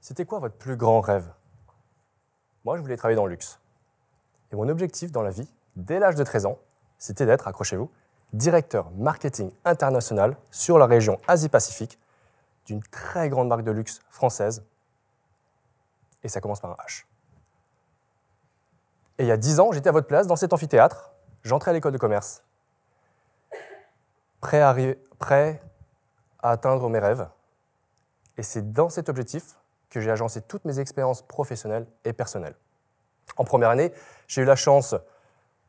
C'était quoi votre plus grand rêve? Moi, je voulais travailler dans le luxe. Et mon objectif dans la vie, dès l'âge de 13 ans, c'était d'être, accrochez-vous, directeur marketing international sur la région Asie-Pacifique d'une très grande marque de luxe française. Et ça commence par un H. Et il y a 10 ans, j'étais à votre place dans cet amphithéâtre, j'entrais à l'école de commerce, prêt à atteindre mes rêves. Et c'est dans cet objectif que j'ai agencé toutes mes expériences professionnelles et personnelles. En première année, j'ai eu la chance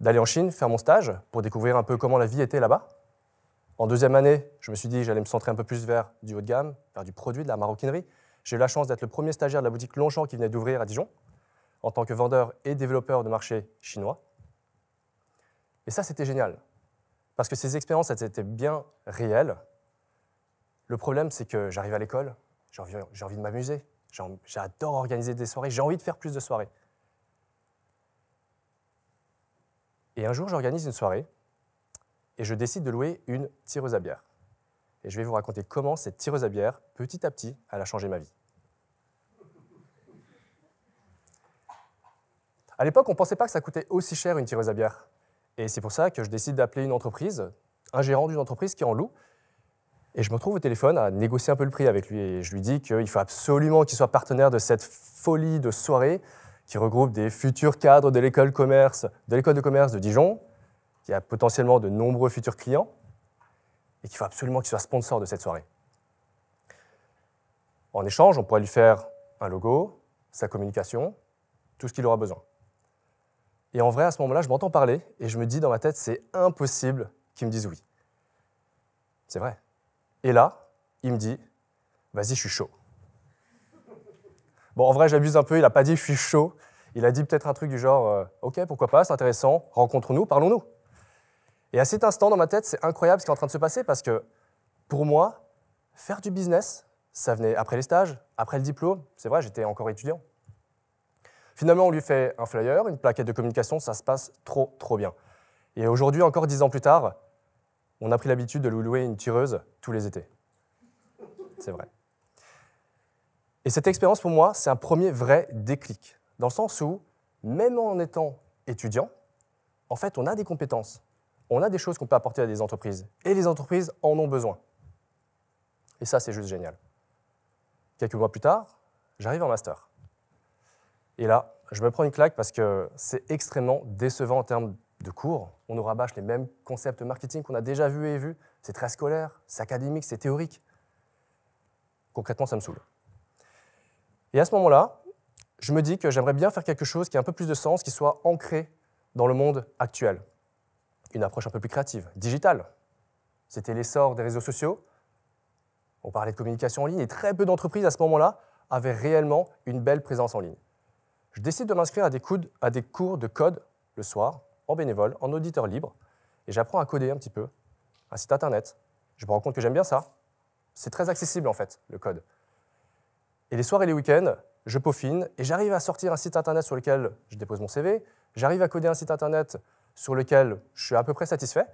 d'aller en Chine faire mon stage pour découvrir un peu comment la vie était là-bas. En deuxième année, je me suis dit que j'allais me centrer un peu plus vers du haut de gamme, vers du produit, de la maroquinerie. J'ai eu la chance d'être le premier stagiaire de la boutique Longchamp qui venait d'ouvrir à Dijon, en tant que vendeur et développeur de marché chinois. Et ça, c'était génial, parce que ces expériences, elles étaient bien réelles. Le problème, c'est que j'arrive à l'école, j'ai envie de m'amuser, j'adore organiser des soirées, j'ai envie de faire plus de soirées. Et un jour, j'organise une soirée et je décide de louer une tireuse à bière. Et je vais vous raconter comment cette tireuse à bière, petit à petit, elle a changé ma vie. À l'époque, on ne pensait pas que ça coûtait aussi cher une tireuse à bière. Et c'est pour ça que je décide d'appeler une entreprise, un gérant d'une entreprise qui en loue. Et je me retrouve au téléphone à négocier un peu le prix avec lui. Et je lui dis qu'il faut absolument qu'il soit partenaire de cette folie de soirée qui regroupe des futurs cadres de l'école de commerce de Dijon, qui a potentiellement de nombreux futurs clients, et qu'il faut absolument qu'il soit sponsor de cette soirée. En échange, on pourrait lui faire un logo, sa communication, tout ce qu'il aura besoin. Et en vrai, à ce moment-là, je m'entends parler, et je me dis dans ma tête, c'est impossible qu'il me dise oui. C'est vrai. Et là, il me dit, vas-y, je suis chaud. Bon, en vrai, j'abuse un peu, il n'a pas dit je suis chaud. Il a dit peut-être un truc du genre, ok, pourquoi pas, c'est intéressant, rencontrons-nous, parlons-nous. Et à cet instant, dans ma tête, c'est incroyable ce qui est en train de se passer parce que, pour moi, faire du business, ça venait après les stages, après le diplôme. C'est vrai, j'étais encore étudiant. Finalement, on lui fait un flyer, une plaquette de communication, ça se passe trop, trop bien. Et aujourd'hui, encore 10 ans plus tard, on a pris l'habitude de lui louer une tireuse tous les étés. C'est vrai. Et cette expérience, pour moi, c'est un premier vrai déclic, dans le sens où, même en étant étudiant, en fait, on a des compétences, on a des choses qu'on peut apporter à des entreprises, et les entreprises en ont besoin. Et ça, c'est juste génial. Quelques mois plus tard, j'arrive en master. Et là, je me prends une claque parce que c'est extrêmement décevant en termes de cours. On nous rabâche les mêmes concepts marketing qu'on a déjà vus et vus. C'est très scolaire, c'est académique, c'est théorique. Concrètement, ça me saoule. Et à ce moment-là, je me dis que j'aimerais bien faire quelque chose qui ait un peu plus de sens, qui soit ancré dans le monde actuel. Une approche un peu plus créative, digitale. C'était l'essor des réseaux sociaux. On parlait de communication en ligne et très peu d'entreprises à ce moment-là avaient réellement une belle présence en ligne. Je décide de m'inscrire à des cours de code le soir, en bénévole, en auditeur libre, et j'apprends à coder un petit peu, un site internet. Je me rends compte que j'aime bien ça. C'est très accessible en fait, le code. Et les soirs et les week-ends, je peaufine et j'arrive à sortir un site internet sur lequel je dépose mon CV, j'arrive à coder un site internet sur lequel je suis à peu près satisfait,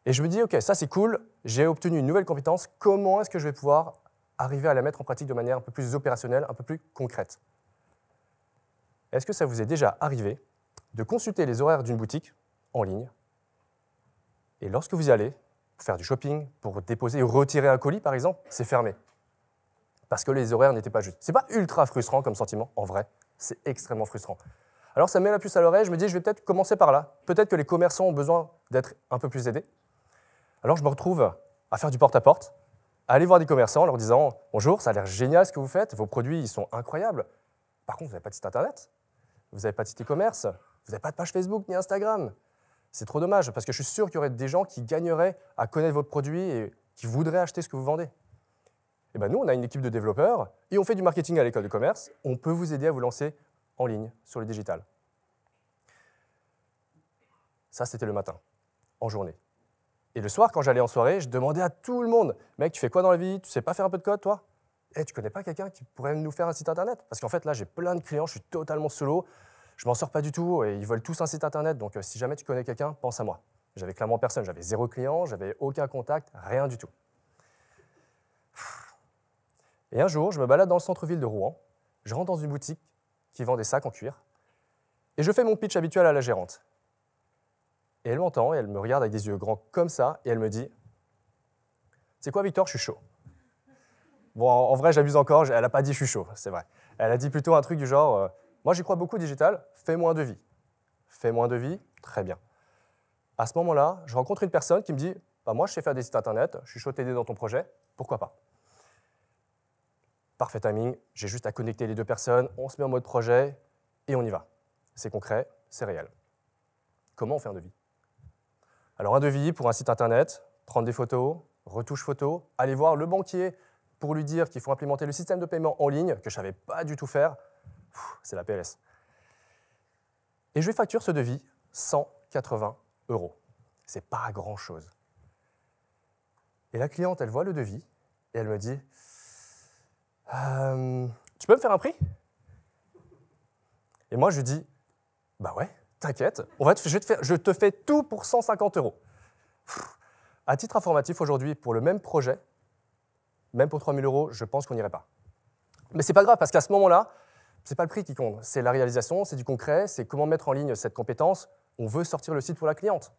et je me dis, ok, ça c'est cool, j'ai obtenu une nouvelle compétence, comment est-ce que je vais pouvoir arriver à la mettre en pratique de manière un peu plus opérationnelle, un peu plus concrète? Est-ce que ça vous est déjà arrivé de consulter les horaires d'une boutique en ligne, et lorsque vous y allez, pour faire du shopping, pour déposer ou retirer un colis par exemple, c'est fermé? Parce que les horaires n'étaient pas justes. C'est pas ultra frustrant comme sentiment, en vrai, c'est extrêmement frustrant. Alors ça me met la puce à l'oreille, je me dis je vais peut-être commencer par là. Peut-être que les commerçants ont besoin d'être un peu plus aidés. Alors je me retrouve à faire du porte-à-porte, à aller voir des commerçants en leur disant « Bonjour, ça a l'air génial ce que vous faites, vos produits ils sont incroyables. Par contre, vous n'avez pas de site internet, vous n'avez pas de site e-commerce, vous n'avez pas de page Facebook ni Instagram. C'est trop dommage parce que je suis sûr qu'il y aurait des gens qui gagneraient à connaître votre produit et qui voudraient acheter ce que vous vendez. » Et bien nous, on a une équipe de développeurs et on fait du marketing à l'école de commerce. On peut vous aider à vous lancer en ligne, sur le digital. Ça, c'était le matin, en journée. Et le soir, quand j'allais en soirée, je demandais à tout le monde, « Mec, tu fais quoi dans la vie? Tu sais pas faire un peu de code, toi? Tu connais pas quelqu'un qui pourrait nous faire un site internet? » Parce qu'en fait, là, j'ai plein de clients, je suis totalement solo, je m'en sors pas du tout et ils veulent tous un site internet. Donc, si jamais tu connais quelqu'un, pense à moi. J'avais clairement personne, j'avais 0 client, j'avais aucun contact, rien du tout. Et un jour, je me balade dans le centre-ville de Rouen, je rentre dans une boutique qui vend des sacs en cuir, et je fais mon pitch habituel à la gérante. Et elle m'entend, et elle me regarde avec des yeux grands comme ça, et elle me dit « C'est quoi, Victor, je suis chaud. » Bon, en vrai, j'abuse encore, elle n'a pas dit « je suis chaud », c'est vrai. Elle a dit plutôt un truc du genre Moi, j'y crois beaucoup au digital, fais-moi un devis. Fais-moi un devis, très bien. À ce moment-là, je rencontre une personne qui me dit bah, moi, je sais faire des sites internet, je suis chaud de t'aider dans ton projet, pourquoi pas. Parfait timing, j'ai juste à connecter les deux personnes, on se met en mode projet et on y va. C'est concret, c'est réel. Comment on fait un devis? Alors un devis pour un site internet, prendre des photos, retouche photos, aller voir le banquier pour lui dire qu'il faut implémenter le système de paiement en ligne, que je ne savais pas du tout faire, c'est la PLS. Et je lui facture ce devis 180 €. C'est pas grand-chose. Et la cliente, elle voit le devis et elle me dit tu peux me faire un prix? Et moi, je lui dis bah ouais, t'inquiète, je te fais tout pour 150 €. À titre informatif, aujourd'hui, pour le même projet, même pour 3 000 €, je pense qu'on n'irait pas. Mais c'est pas grave, parce qu'à ce moment-là, c'est pas le prix qui compte, c'est la réalisation, c'est du concret, c'est comment mettre en ligne cette compétence. On veut sortir le site pour la cliente.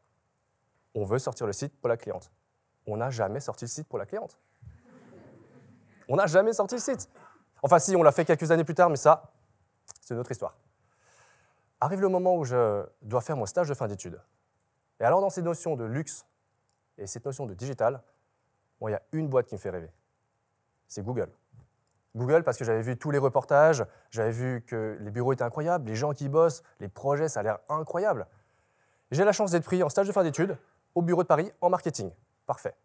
On veut sortir le site pour la cliente. On n'a jamais sorti le site pour la cliente. On n'a jamais sorti le site. Enfin si, on l'a fait quelques années plus tard, mais ça, c'est une autre histoire. Arrive le moment où je dois faire mon stage de fin d'études. Et alors dans ces notions de luxe et cette notion de digital, bon, il y a une boîte qui me fait rêver. C'est Google. Google parce que j'avais vu tous les reportages, j'avais vu que les bureaux étaient incroyables, les gens qui y bossent, les projets, ça a l'air incroyable. J'ai la chance d'être pris en stage de fin d'études au bureau de Paris en marketing. Parfait.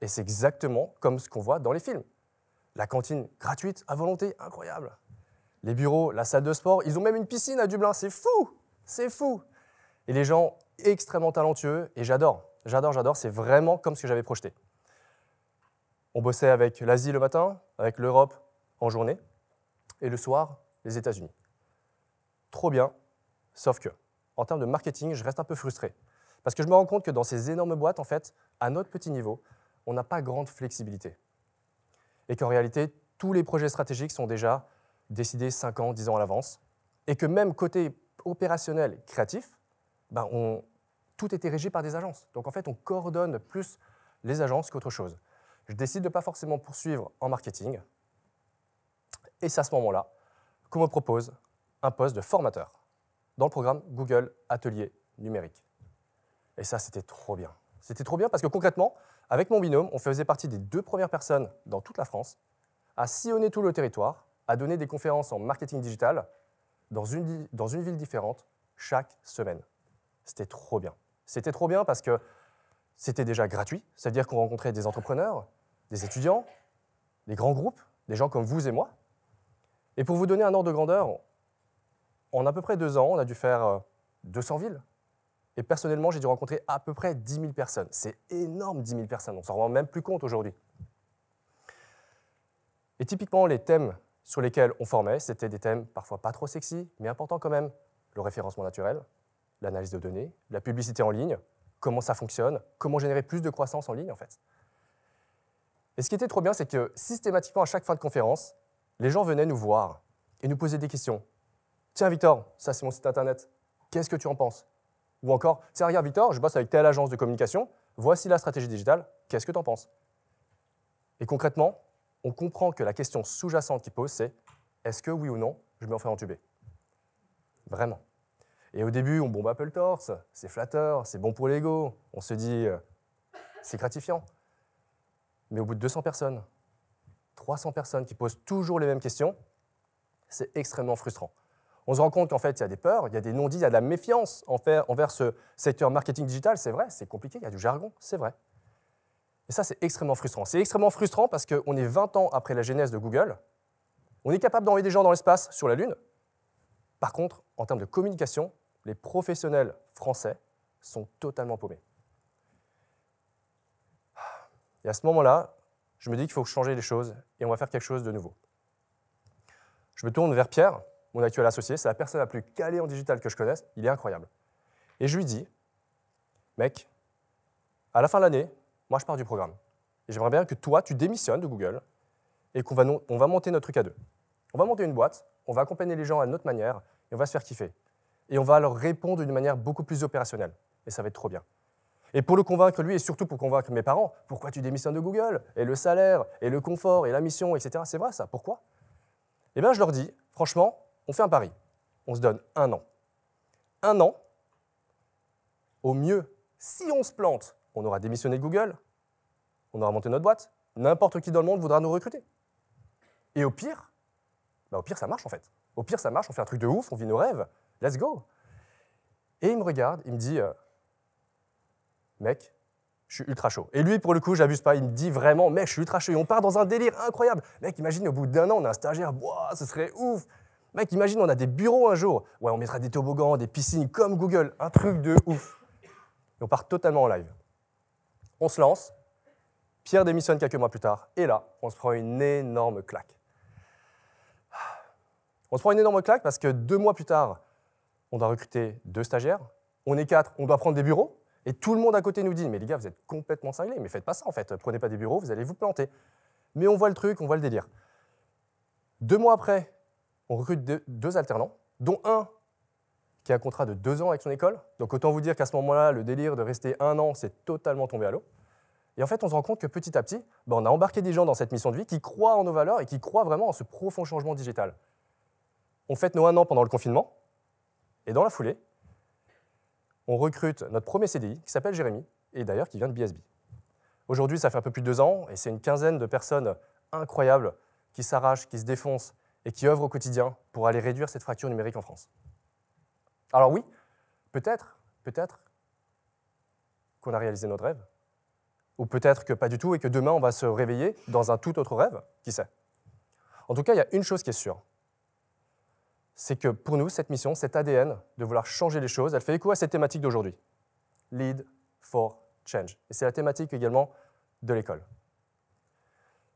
Et c'est exactement comme ce qu'on voit dans les films. La cantine gratuite à volonté, incroyable. Les bureaux, la salle de sport, ils ont même une piscine à Dublin, c'est fou! C'est fou! Et les gens extrêmement talentueux, et j'adore, c'est vraiment comme ce que j'avais projeté. On bossait avec l'Asie le matin, avec l'Europe en journée, et le soir, les États-Unis. Trop bien, sauf que, en termes de marketing, je reste un peu frustré. Parce que je me rends compte que dans ces énormes boîtes, en fait, à notre petit niveau, on n'a pas grande flexibilité. Et qu'en réalité, tous les projets stratégiques sont déjà décidés 5 ans, 10 ans à l'avance. Et que même côté opérationnel, créatif, tout était régi par des agences. Donc en fait, on coordonne plus les agences qu'autre chose. Je décide de ne pas forcément poursuivre en marketing. Et c'est à ce moment-là qu'on me propose un poste de formateur dans le programme Google Atelier Numérique. Et ça, c'était trop bien. C'était trop bien parce que concrètement, avec mon binôme, on faisait partie des 2 premières personnes dans toute la France à sillonner tout le territoire, à donner des conférences en marketing digital dans une ville différente chaque semaine. C'était trop bien. C'était trop bien parce que c'était déjà gratuit, c'est-à-dire qu'on rencontrait des entrepreneurs, des étudiants, des grands groupes, des gens comme vous et moi. Et pour vous donner un ordre de grandeur, en à peu près 2 ans, on a dû faire 200 villes. Et personnellement, j'ai dû rencontrer à peu près 10 000 personnes. C'est énorme, 10 000 personnes. On ne s'en rend même plus compte aujourd'hui. Et typiquement, les thèmes sur lesquels on formait, c'était des thèmes parfois pas trop sexy, mais importants quand même. Le référencement naturel, l'analyse de données, la publicité en ligne, comment ça fonctionne, comment générer plus de croissance en ligne, en fait. Et ce qui était trop bien, c'est que systématiquement, à chaque fin de conférence, les gens venaient nous voir et nous poser des questions. « Tiens, Victor, ça c'est mon site internet. Qu'est-ce que tu en penses ?» Ou encore, « Tiens, regarde, Victor, je bosse avec telle agence de communication. Voici la stratégie digitale. Qu'est-ce que tu en penses ?» Et concrètement, on comprend que la question sous-jacente qu'il pose, c'est « Est-ce que, oui ou non, je me fais entuber ?» Vraiment. Et au début, on bombe un peu le torse, c'est flatteur, c'est bon pour l'ego. On se dit c'est gratifiant. Mais au bout de 200 personnes, 300 personnes qui posent toujours les mêmes questions, c'est extrêmement frustrant. On se rend compte qu'en fait, il y a des peurs, il y a des non-dits, il y a de la méfiance envers ce secteur marketing digital. C'est vrai, c'est compliqué, il y a du jargon, c'est vrai. Et ça, c'est extrêmement frustrant. C'est extrêmement frustrant parce qu'on est 20 ans après la genèse de Google. On est capable d'envoyer des gens dans l'espace sur la Lune. Par contre, en termes de communication, les professionnels français sont totalement paumés. Et à ce moment-là, je me dis qu'il faut changer les choses et on va faire quelque chose de nouveau. Je me tourne vers Pierre, mon actuel associé, c'est la personne la plus calée en digital que je connaisse, il est incroyable. Et je lui dis, mec, à la fin de l'année, moi je pars du programme. Et j'aimerais bien que toi, tu démissionnes de Google et on va monter notre truc à deux. On va monter une boîte, on va accompagner les gens à notre manière, et on va se faire kiffer. Et on va leur répondre d'une manière beaucoup plus opérationnelle. Et ça va être trop bien. Et pour le convaincre, lui, et surtout pour convaincre mes parents, pourquoi tu démissionnes de Google? Et le salaire, et le confort, et la mission, etc. C'est vrai ça, pourquoi? Eh bien, je leur dis, franchement, on fait un pari. On se donne 1 an. 1 an, au mieux, si on se plante, on aura démissionné de Google, on aura monté notre boîte, n'importe qui dans le monde voudra nous recruter. Et au pire, ça marche en fait. Au pire, ça marche, on fait un truc de ouf, on vit nos rêves, let's go. Et il me regarde, il me dit, mec, je suis ultra chaud. Et lui, pour le coup, j'abuse pas, il me dit vraiment, mec, je suis ultra chaud. Et on part dans un délire incroyable. Mec, imagine, au bout d'1 an, on a un stagiaire, ouah, ce serait ouf. Mec, imagine, on a des bureaux un jour. Ouais, on mettra des toboggans, des piscines comme Google, un truc de ouf. Et on part totalement en live. On se lance, Pierre démissionne quelques mois plus tard, et là, on se prend une énorme claque. On se prend une énorme claque parce que 2 mois plus tard, on doit recruter 2 stagiaires, on est 4, on doit prendre des bureaux, et tout le monde à côté nous dit « Mais les gars, vous êtes complètement cinglés, mais faites pas ça en fait, prenez pas des bureaux, vous allez vous planter. » Mais on voit le truc, on voit le délire. 2 mois après, on recrute 2 alternants, dont un qui a un contrat de 2 ans avec son école. Donc autant vous dire qu'à ce moment-là, le délire de rester 1 an, c'est totalement tombé à l'eau. Et en fait, on se rend compte que petit à petit, on a embarqué des gens dans cette mission de vie qui croient en nos valeurs et qui croient vraiment en ce profond changement digital. On fête nos 1 an pendant le confinement, et dans la foulée, on recrute notre premier CDI, qui s'appelle Jérémy, et d'ailleurs qui vient de BSB. Aujourd'hui, ça fait un peu plus de 2 ans, et c'est une quinzaine de personnes incroyables qui s'arrachent, qui se défoncent, et qui œuvrent au quotidien pour aller réduire cette fracture numérique en France. Alors oui, peut-être qu'on a réalisé notre rêve, ou peut-être que pas du tout, et que demain, on va se réveiller dans un tout autre rêve, qui sait. En tout cas, il y a une chose qui est sûre, c'est que pour nous, cette mission, cet ADN de vouloir changer les choses, elle fait écho à cette thématique d'aujourd'hui. Lead for Change. Et c'est la thématique également de l'école.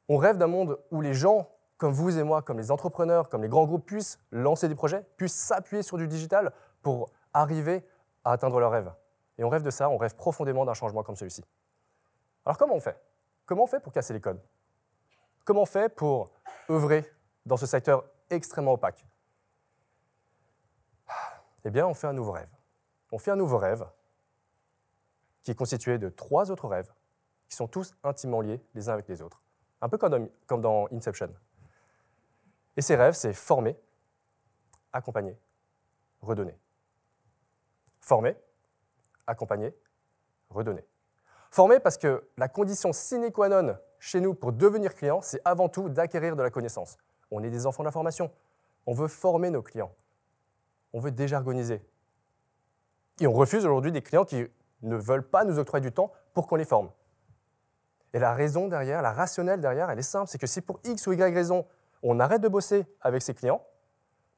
On rêve d'un monde où les gens, comme vous et moi, comme les entrepreneurs, comme les grands groupes, puissent lancer des projets, puissent s'appuyer sur du digital pour arriver à atteindre leurs rêves. Et on rêve de ça, on rêve profondément d'un changement comme celui-ci. Alors comment on fait? Comment on fait pour casser les codes? Comment on fait pour œuvrer dans ce secteur extrêmement opaque? Eh bien, on fait un nouveau rêve. On fait un nouveau rêve qui est constitué de 3 autres rêves qui sont tous intimement liés les uns avec les autres. Un peu comme dans Inception. Et ces rêves, c'est former, accompagner, redonner. Former, accompagner, redonner. Former parce que la condition sine qua non chez nous pour devenir client, c'est avant tout d'acquérir de la connaissance. On est des enfants de l'information. On veut former nos clients. On veut déjargoniser. Et on refuse aujourd'hui des clients qui ne veulent pas nous octroyer du temps pour qu'on les forme. Et la raison derrière, la rationnelle derrière, elle est simple, c'est que si pour X ou Y raison, on arrête de bosser avec ces clients,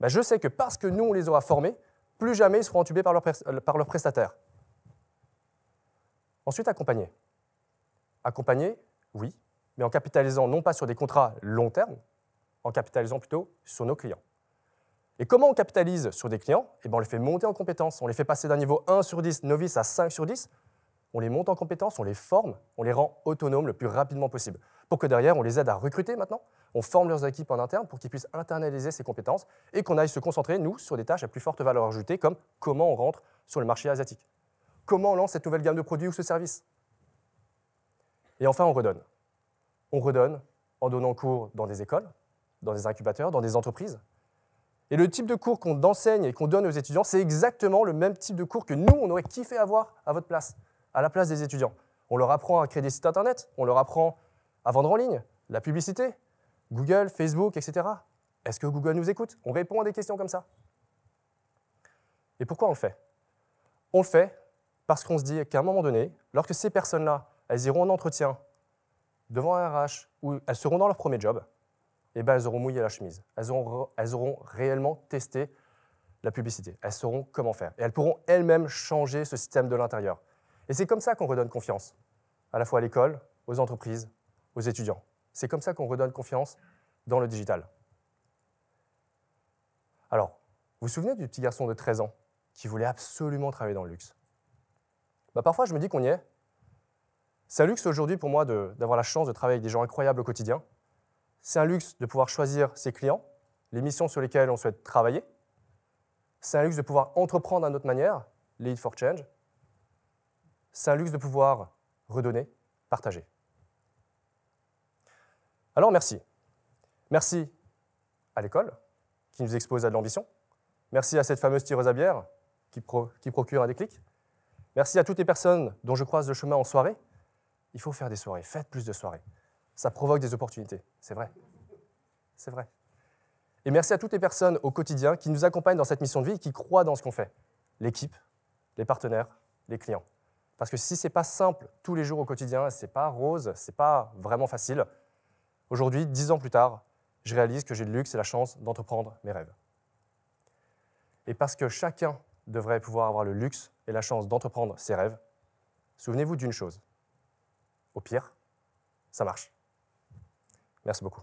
je sais que parce que nous, on les aura formés, plus jamais ils seront entubés par leurs prestataires. Ensuite, accompagner. Accompagner, oui, mais en capitalisant non pas sur des contrats long terme, en capitalisant plutôt sur nos clients. Et comment on capitalise sur des clients? On les fait monter en compétences, on les fait passer d'un niveau 1 sur 10 novice à 5 sur 10, on les monte en compétences, on les forme, on les rend autonomes le plus rapidement possible, pour que derrière, on les aide à recruter maintenant, on forme leurs équipes en interne pour qu'ils puissent internaliser ces compétences et qu'on aille se concentrer, nous, sur des tâches à plus forte valeur ajoutée, comme comment on rentre sur le marché asiatique, comment on lance cette nouvelle gamme de produits ou ce service. Et enfin, on redonne. On redonne en donnant cours dans des écoles, dans des incubateurs, dans des entreprises. Et le type de cours qu'on enseigne et qu'on donne aux étudiants, c'est exactement le même type de cours que nous, on aurait kiffé avoir à votre place, à la place des étudiants. On leur apprend à créer des sites internet, on leur apprend à vendre en ligne, la publicité, Google, Facebook, etc. Est-ce que Google nous écoute? On répond à des questions comme ça. Et pourquoi on le fait? On le fait parce qu'on se dit qu'à un moment donné, lorsque ces personnes-là, elles iront en entretien devant un RH ou elles seront dans leur premier job, elles auront mouillé la chemise. Elles auront réellement testé la publicité. Elles sauront comment faire. Et elles pourront elles-mêmes changer ce système de l'intérieur. Et c'est comme ça qu'on redonne confiance, à la fois à l'école, aux entreprises, aux étudiants. C'est comme ça qu'on redonne confiance dans le digital. Alors, vous vous souvenez du petit garçon de 13 ans qui voulait absolument travailler dans le luxe? Parfois, je me dis qu'on y est. C'est un luxe aujourd'hui pour moi d'avoir la chance de travailler avec des gens incroyables au quotidien. C'est un luxe de pouvoir choisir ses clients, les missions sur lesquelles on souhaite travailler. C'est un luxe de pouvoir entreprendre à notre manière, Lead for Change. C'est un luxe de pouvoir redonner, partager. Alors merci. Merci à l'école, qui nous expose à de l'ambition. Merci à cette fameuse tireuse à bière, qui procure un déclic. Merci à toutes les personnes dont je croise le chemin en soirée. Il faut faire des soirées, faites plus de soirées. Ça provoque des opportunités, c'est vrai. C'est vrai. Et merci à toutes les personnes au quotidien qui nous accompagnent dans cette mission de vie et qui croient dans ce qu'on fait. L'équipe, les partenaires, les clients. Parce que si ce n'est pas simple tous les jours au quotidien, ce n'est pas rose, ce n'est pas vraiment facile, aujourd'hui, 10 ans plus tard, je réalise que j'ai le luxe et la chance d'entreprendre mes rêves. Et parce que chacun devrait pouvoir avoir le luxe et la chance d'entreprendre ses rêves, souvenez-vous d'une chose. Au pire, ça marche. Merci beaucoup.